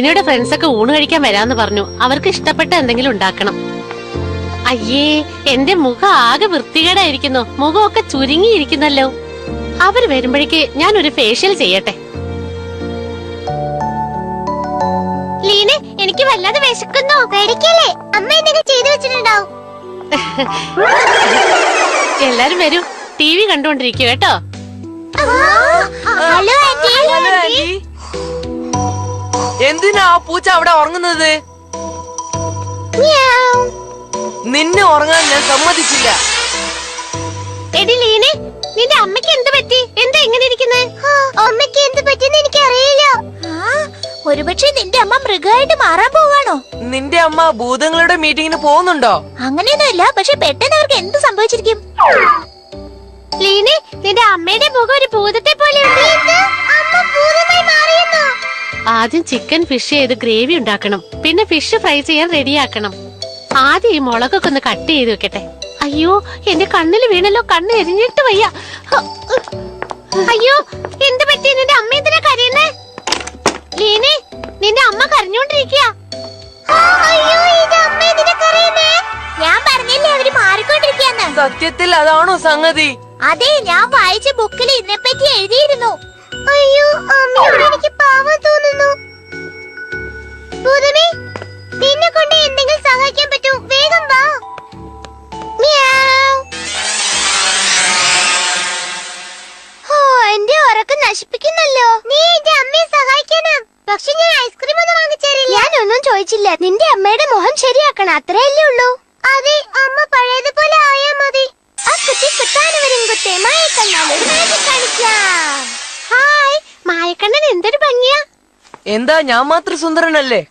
ലീനയുടെ friends ഒക്കെ ഊണ് കഴിക്കാൻ വരാന്ന് പറഞ്ഞു. അവർക്ക് ഇഷ്ടപ്പെട്ട എന്തെങ്കിലും ഉണ്ടാക്കണം. അയ്യേ, എന്റെ മുഖം ആകെ വൃത്തികേടായിരിക്കുന്നു. മുഖമൊക്കെ ചുരുങ്ങിയിരിക്കുന്നല്ലോ. അവര് വരുമ്പോഴേക്ക് ഞാൻ ഒരു ഫേഷ്യൽ ചെയ്യട്ടെ. ലീനെ, എനിക്ക് വല്ലാതെ വിശക്കുന്നു. പേടിക്കല്ലേ, അമ്മ എന്തെങ്കിലും ചെയ്തു വെച്ചിട്ടുണ്ടാവും. എല്ലാരും വരൂ, TV കണ്ടോണ്ടിരിക്കൂ കേട്ടോ. Hello aunty. എന്തിനാ ആ പൂച്ച അവിടെ ഉറങ്ങുന്നത്? നിന്നെ ഉറങ്ങാൻ ഞാൻ സമ്മതിച്ചില്ല. എടി ലീനെ, നിന്റെ അമ്മയ്ക്ക് എന്ത് പറ്റി? എന്താ ഇങ്ങനെ ഇരിക്കുന്നേ? അമ്മയ്ക്ക് എന്ത് പറ്റിയെന്ന് എനിക്ക് അറിയില്ല. ഒരുപക്ഷെ നിന്റെ അമ്മ മൃഗമായിട്ട് മാറാൻ പോവാണോ? നിന്റെ അമ്മ ഭൂതങ്ങളുടെ മീറ്റിങ്ങിന് പോകുന്നുണ്ടോ? അങ്ങനെയൊന്നുമില്ല, പക്ഷെ പെട്ടെന്ന് അവർക്ക് എന്ത് സംഭവിച്ചിരിക്കും? ലീനെ, നിന്റെ അമ്മയുടെ മുഖം ഒരു ഭൂതത്തെ പോലെ ആദ്യം ചിക്കൻ ഫിഷ് ചെയ്ത് ഗ്രേവി ഉണ്ടാക്കണം. പിന്നെ ഫിഷ് ഫ്രൈ ചെയ്യാൻ റെഡിയാക്കണം. ആദ്യം ഈ മുളകൊക്കെ ഒന്ന് കട്ട് ചെയ്ത് വെക്കട്ടെ. അയ്യോ, എന്റെ കണ്ണിൽ വീണല്ലോ. കണ്ണ് എരിഞ്ഞിട്ട് വയ്യ. അയ്യോ, എന്ത് പറ്റി? നിന്റെ അമ്മ എന്തിനാ കരയുന്നേ? ലീനെ, നിന്റെ അമ്മ കരഞ്ഞോണ്ടിരിക്കുക. ഞാൻ പറഞ്ഞില്ലേ അവര് മാറിക്കൊണ്ടിരിക്കാന്ന്. സത്യത്തിൽ അതാണോ സംഗതി? അതെ, ഞാൻ വായിച്ച ബുക്കിൽ ഇതിനെപ്പറ്റി എഴുതിയിരുന്നു. അയ്യോ, അമ്മയോട് എനിക്ക് പാവം തോന്നുന്നു. ഭൂതമേ, നിന്നെ കൊണ്ട് എന്തെങ്കിലും സഹായിക്കാൻ പറ്റൂ? വേഗം വാ. എന്റെ ഉറക്കം നശിപ്പിക്കുന്നല്ലോ. നീ എന്റെ അമ്മയെ സഹായിക്കാനാ. പക്ഷെ ഞാൻ ഐസ്ക്രീം ഒന്നും വാങ്ങിച്ചേരില്ല. ഞാനൊന്നും ചോദിച്ചില്ല. നിന്റെ അമ്മയുടെ മുഖം ശരിയാക്കണം, അത്രയല്ലേ ഉള്ളൂ. അതെ, അമ്മ പഴയതുപോലെ ആയാ മതി. ഹായ്, മായക്കണ്ണൻ എന്തൊരു ഭംഗിയാ. എന്താ, ഞാൻ മാത്രം സുന്ദരനല്ലേ?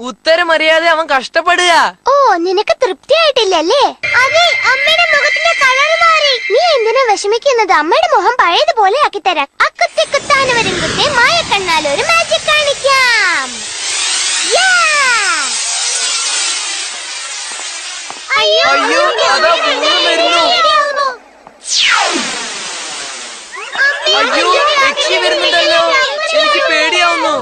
ഉത്തരമറിയാതെ അവൻ കഷ്ടപ്പെടുക. ഓ, നിനക്ക് തൃപ്തിയായിട്ടില്ലല്ലേ? അതെ, അമ്മയുടെ മുഖത്തിന്റെ കളർ മാറി. നീ എന്തിനാ വിഷമിക്കുന്നത്? അമ്മയുടെ മുഖം പഴയതുപോലെ ആക്കി തരാം. അക്കുത്തി കുത്താന് വരും കുത്തി മായ കണ്ണാൽ ഒരു മാജിക് കാണിക്കാം. അയ്യോ, അതാ ഭൂതം വരുന്നു. അയ്യോ, രക്ഷി വരുന്നുണ്ടല്ലോ. എനിക്ക് പേടിയാവുന്നു.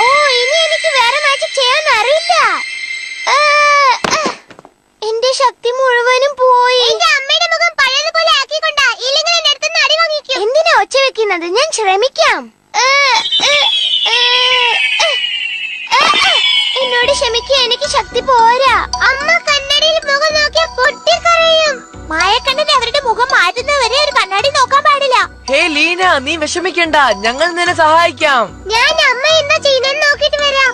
ഓ, ഇനി എനിക്ക് വേറെ മാജിക് ചെയ്യാൻ അറിയില്ല. എന്റെ ശക്തി മുഴുവനും പോയി. എന്റെ അമ്മയുടെ മുഖം പഴയതുപോലെ ആക്കിക്കൊണ്ടാ. ഇല്ലെങ്കിൽ എന്റെ അടുത്ത് അടി വാങ്ങിക്കും. എന്തിനാ ഒച്ച വെക്കുന്നത്? ഞാൻ ശ്രമിക്കാം. എന്നോട് ക്ഷമിക്കുക, എനിക്ക് ശക്തി പോരാ. അമ്മ കണ്ണാടിയിൽ മുഖം നോക്കിയാൽ പൊട്ടിക്കരയും. മായക്കണ്ണനെ അവരുടെ മുഖം മാറ്റുന്നവരെ ഒരു കണ്ണാടി നോക്കാൻ പാടില്ല. ഹേ ലീന, നീ വിഷമിക്കണ്ട, ഞങ്ങൾ നിന്നെ സഹായിക്കാം. ഞാൻ അമ്മ എന്താ ചെയ്യുന്നതെന്ന് നോക്കിട്ട് വരാം.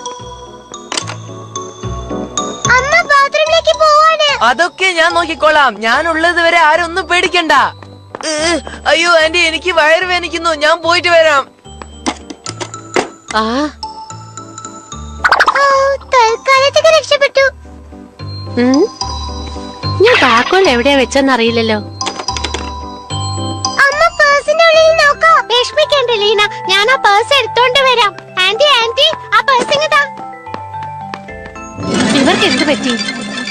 അമ്മ ബാത്റൂമിലേക്ക് പോവാണ്. അതൊക്കെ ഞാൻ നോക്കിക്കോളാം. ഞാൻ ഉള്ളത് വരെ ആരും ഒന്നും പേടിക്കണ്ട. അയ്യോ ആന്റി, എനിക്ക് വയറ് വേദനിക്കുന്നു. ഞാൻ പോയിട്ട് വരാം. തൽക്കാലത്തേക്ക് രക്ഷപ്പെട്ടു. ഞാൻ താക്കോൽ എവിടെയാ വെച്ചെന്നറിയില്ലല്ലോ. അമ്മ പേഴ്സിനുള്ളിൽ നോക്കോ. വിഷമിക്കണ്ട ലീന, ഞാൻ ആ പേഴ്സ് എടുത്തോണ്ട് വരാം. ആന്റി, ആന്റി, ആ പേഴ്സ് ഇങ്ങതാ. ഇവർക്ക് എന്ത് പറ്റി?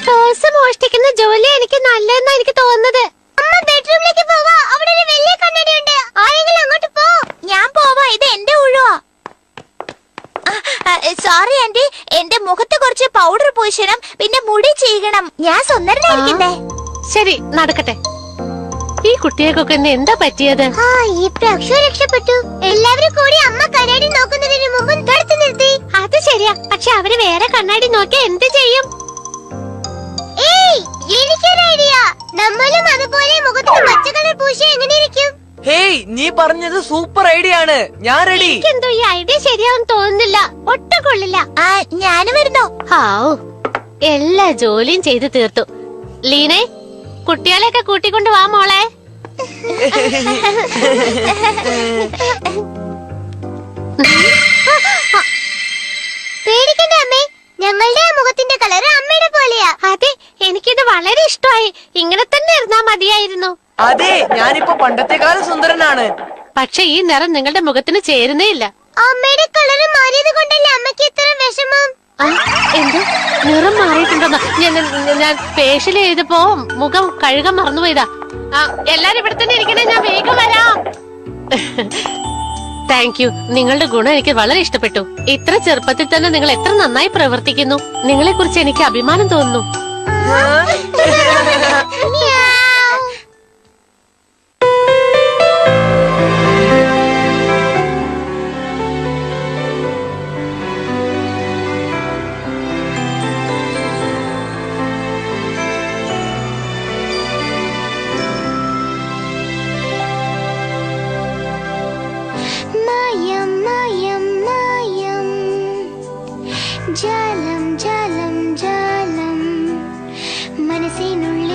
പേഴ്സ് മോഷ്ടിക്കുന്ന ജോലി എനിക്ക് നല്ലതെന്നാ എനിക്ക് തോന്നുന്നത്. അമ്മ ബെഡ്റൂമിലേക്ക് പോവാ. അവിടെ ഒരു വലിയ കണ്ണാടി ഉണ്ട്. ആരെങ്കിലും അങ്ങോട്ട് പോ. ഞാൻ പോവാ, ഇത് എന്റെ ഊഴാ. സോറി ആന്റി, എന്റെ മുഖത്ത് കുറച്ച് പൗഡർ പൂശണം, പിന്നെ മുടി ചെയ്യണം. ഞാൻ സുന്ദരനായിരിക്കണ്ടേ? ശരി, നടക്കട്ടെ. ഈ കുട്ടികൾക്കൊക്കെ എന്താ പറ്റിയത്? ഈ പ്രാവശ്യം രക്ഷപ്പെട്ടു. എല്ലാവരും കൂടി അമ്മ കണ്ണാടി നോക്കുന്നതിന് മുമ്പ് തടുത്തു നിർത്തി. അത് ശരിയാ, പക്ഷെ അവര് വേറെ കണ്ണാടി നോക്കി എന്ത് ചെയ്യും? ഏയ്, എനിക്കൊരു ഐഡിയ. നമ്മളും അതുപോലെ മുഖത്ത് പച്ച കളർ പൂശിയ എങ്ങനെയിരിക്കും? ഹേയ്, നീ പറഞ്ഞത് സൂപ്പർ ഐഡിയ ആണ്. ഞാൻ റെഡി. എന്തോ ഈ ഐഡിയ ശരിയാവും തോന്നുന്നില്ല. ഒട്ടും കൊള്ളില്ല. ഞാനും വരുന്നോ? ഹാവൂ, എല്ലാ ജോലിയും ചെയ്ത് തീർത്തു. ലീനെ, കുട്ടികളെയൊക്കെ കൂട്ടിക്കൊണ്ട് വാ മോളെ. പേടിക്കണ്ട അമ്മേ, ഞങ്ങളുടെ മുഖത്തിന്റെ കളർ അമ്മയുടെ പോലെയാ. അതെ, എനിക്കിത് വളരെ ഇഷ്ടമായി. ഇങ്ങനെ തന്നെ ഇരുന്നാ മതിയായിരുന്നു. അതെ, ഞാനിപ്പോ പണ്ടത്തെക്കാളും സുന്ദരനാണ്. പക്ഷെ ഈ നിറം നിങ്ങളുടെ മുഖത്തിന് ചേരുന്നേ ഇല്ല. അമ്മയുടെ കളറ് മാറിയത് കൊണ്ടല്ലേ അമ്മയ്ക്ക് ഇത്ര വിഷമം? ആ, എന്ത് നിറം മാറിയിട്ടുണ്ടെന്നാ? ഞാൻ ഫേഷ്യൽ ചെയ്തപ്പോ മുഖം കഴുകാൻ മറന്നുപോയതാ. എല്ലാരും ഇവിടെ തന്നെ ഇരിക്കണേ, ഞാൻ വേഗം വരാം. Thank you. നിങ്ങളുടെ ഗുണം എനിക്ക് വളരെ ഇഷ്ടപ്പെട്ടു. ഇത്ര ചെറുപ്പത്തിൽ തന്നെ നിങ്ങൾ എത്ര നന്നായി പ്രവർത്തിക്കുന്നു. നിങ്ങളെ കുറിച്ച് എനിക്ക് അഭിമാനം തോന്നുന്നു. മ്യാവ്. മായം മായം മായം ജാലം ജാലം ജാലം മനസ്സിനുള്ള